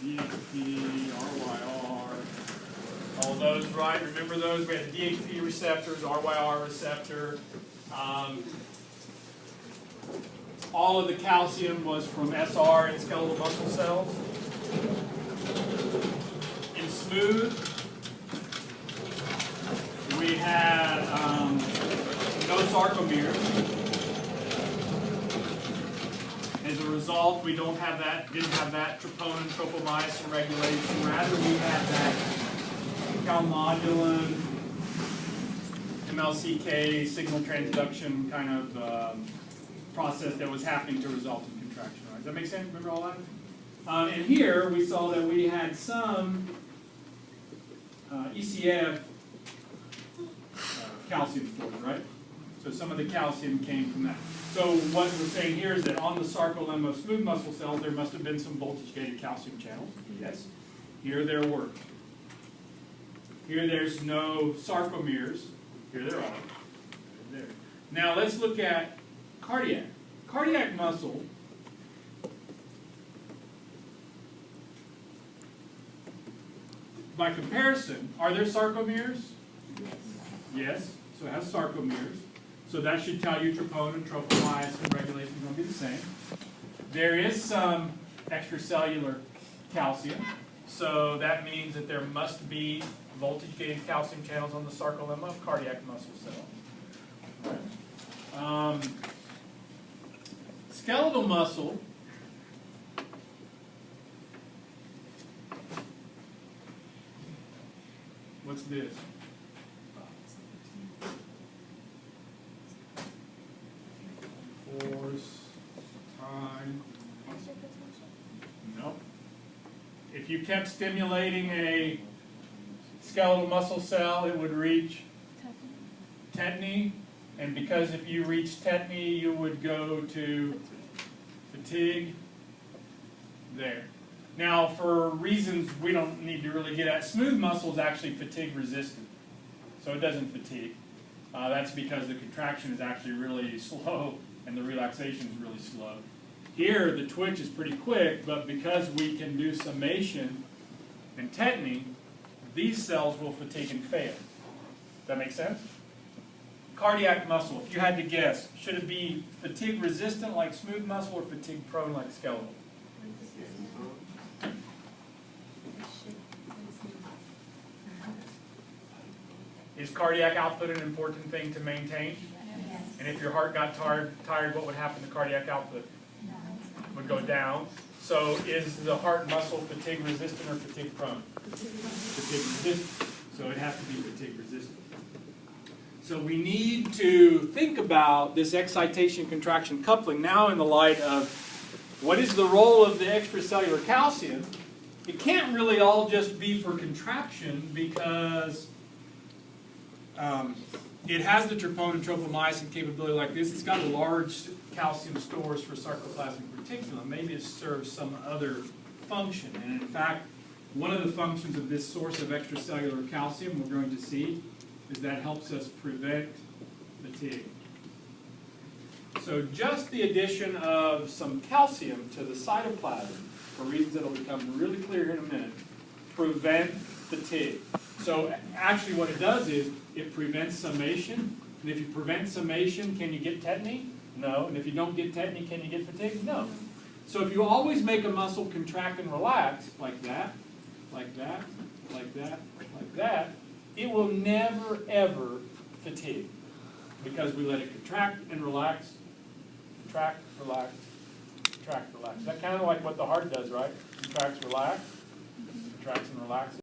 DHP, RYR, all those, right? Remember those? We had DHP receptors, RYR receptor. All of the calcium was from SR in skeletal muscle cells. In smooth, we had no sarcomeres. As a result, we didn't have that troponin, tropomyosin regulation. Rather, we had that calmodulin, MLCK signal transduction kind of process that was happening to result in contraction. Right? Does that make sense? Remember all that? And here we saw that we had some ECF calcium stores, right? So some of the calcium came from that. So what we're saying here is that on the sarcolemma of smooth muscle cells, there must have been some voltage-gated calcium channels. Yes. Here there were. Here there's no sarcomeres. Here there are. There. Now let's look at cardiac. Cardiac muscle by comparison, are there sarcomeres? Yes. Yes. So it has sarcomeres. So that should tell you troponin, tropomyosin regulation is going to be the same. There is some extracellular calcium. So that means that there must be voltage-gated calcium channels on the sarcolemma of cardiac muscle cells. Right. Skeletal muscle. What's this? Force, time. Nope. If you kept stimulating a skeletal muscle cell, it would reach tetany. And because if you reach tetany, you would go to fatigue. There. Now, for reasons we don't need to really get at, smooth muscle is actually fatigue resistant. So it doesn't fatigue. That's because the contraction is actually really slow and the relaxation is really slow. Here, the twitch is pretty quick, but because we can do summation and tetany, these cells will fatigue and fail. Does that make sense? Cardiac muscle, if you had to guess, should it be fatigue resistant like smooth muscle or fatigue prone like skeletal? Is cardiac output an important thing to maintain? Yes. And if your heart got tired, what would happen to cardiac output? Would go down. So is the heart muscle fatigue resistant or fatigue prone? Fatigue resistant. So it has to be fatigue resistant. So we need to think about this excitation-contraction coupling now in the light of what is the role of the extracellular calcium. It can't really all just be for contraction because it has the troponin tropomyosin capability like this. It's got large calcium stores for sarcoplasmic reticulum. Maybe it serves some other function. And in fact, one of the functions of this source of extracellular calcium we're going to see is that helps us prevent fatigue. So just the addition of some calcium to the cytoplasm, for reasons that will become really clear here in a minute, prevent fatigue. So actually what it does is it prevents summation. And if you prevent summation, can you get tetany? No. And if you don't get tetany, can you get fatigue? No. So if you always make a muscle contract and relax, like that, like that, like that, like that, it will never, ever fatigue. Because we let it contract and relax, contract, relax, contract, relax. That's kind of like what the heart does, right? Contracts, relax, contracts and relaxes.